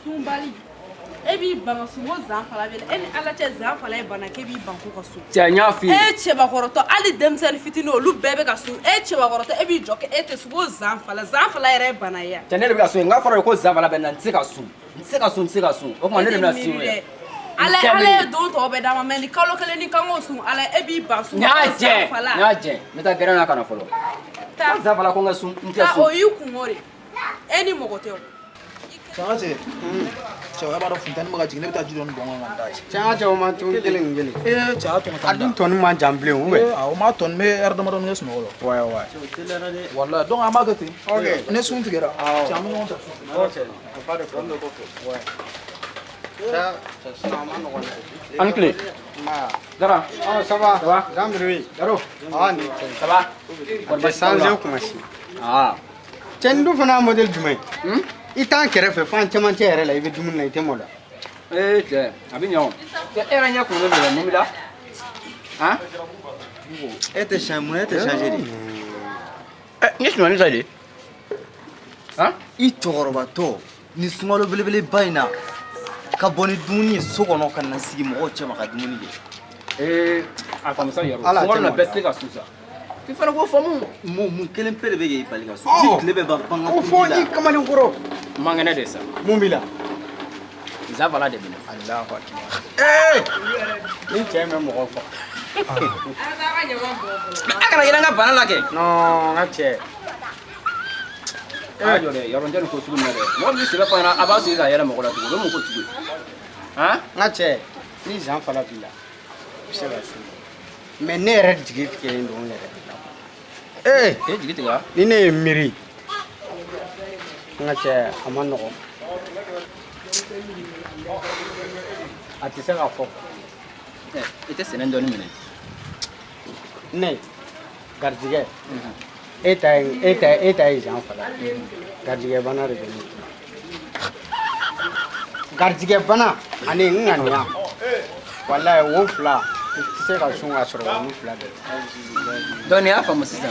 Sumbali. Ebi bana sumo zanfala bele. Eni ala che zanfala e bana ke bi banko ka su. Tianya fi. Cheba koroto ali demsel fitino lu bebe ka su. Cheba koroto ebi joke ete sumo zanfala ere bana ya. Tianya be ka su nga fara ko zanfala be na ntse ka su. O ma ne de na si we. Ale don to be dama men kalo kale ni kango su ala ebi ba su. Nyaje. Meta gera na kana folo. Ta zanfala ko nga su ntia su. Ta oyu kumore. Eni mogoteo. Changache. Chawa bara funtan maga jigine bita jidon bonga nganda. Changache o ma tun kelen ngeli. Chawa to mata. Adun ton ma jamble o we. O ma ton me erdo ma don yes no lo. Ouais. Wallahi donc ama gati. OK. Ne sun tigera. Chamu non ta. OK. Pas de problème. Ouais. Ça ma no ko. Uncle. Ma. Dara. Oh, ça va. Ça va? Jambre. Daro. Ah ni. Ça va? Ba sanze kuma shi. Ah. Cendu fana model jumai. Itan kerefe fan chaman chere la ibe dumun na itemoda. Te. Abi nyawo. Te era nya ko no le mumila. Hein? Ete changer di. Yes no ni zali. Hein? I toroba to ni sungalo belebele baina ka boni duni sogono kan na sigi mo chema ka dumuni de. Alfa musa yaro. Ko na beste ka susa. Fi fana ko famu Mu kelen pere be ge ipali ka so. Ni lebe ba panga O fo ni kamali ngoro. mangene de sa. Mumila. Zavala de bina. Allahu akbar. Ni cheme mo ko fa. Akana yiranga bana la ke. No, ngache. Ayo de yaro njani ko sugu na de. Mo mi sebe fana abasu ida yara mo ko la tugo. Mo ko tugo. Hein? Ngache. Ni jan fala bila. C'est la chose. Mais ne red jigit ke ndo ne. Jigiti ga. Ni ne miri. Ngache amano ko. Atise ka fo. Ite senen doni mine. Ne. Gardige. Eta jan fala. Gardige bana re ni. Gardige bana ani ngania. Wallahi wo fla. C'est ka sunga soro wo fla de. Doni afa musisa.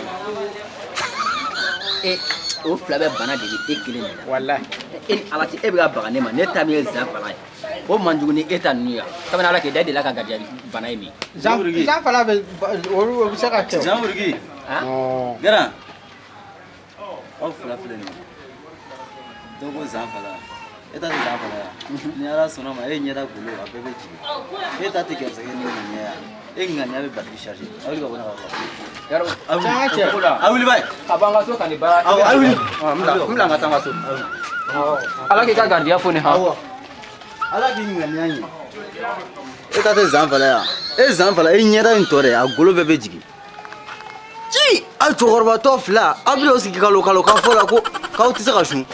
O fla be bana de ekele ni. Wallahi. En alati e be ga baga ne ma ne tami za fala. O manjugu ni eta nuya. Kamana ala ke dadi la ka gadia bana mi. Jan fala be o se ka te. Jamurgi. Oh. Gara. O fula ni. Dogo zanfala. Eta zanfala. Ni ala sona ma e nyeda gulo abebe ji. Eta te kersa ni nya. E nganya be batterie charger. Awli ka bona ka. Yaro Awli bay. kabanga so kan bara. Awli. Mla ngatanga so. Ala ke ka gadia fone ha. Ala ki nganya ni. Eta te zanfala ya. E zanfala e nyeda ntore a gulo bebe jigi. Ci a togorba to fla ablo sigi kalo ka fola ko ka utisa ka shun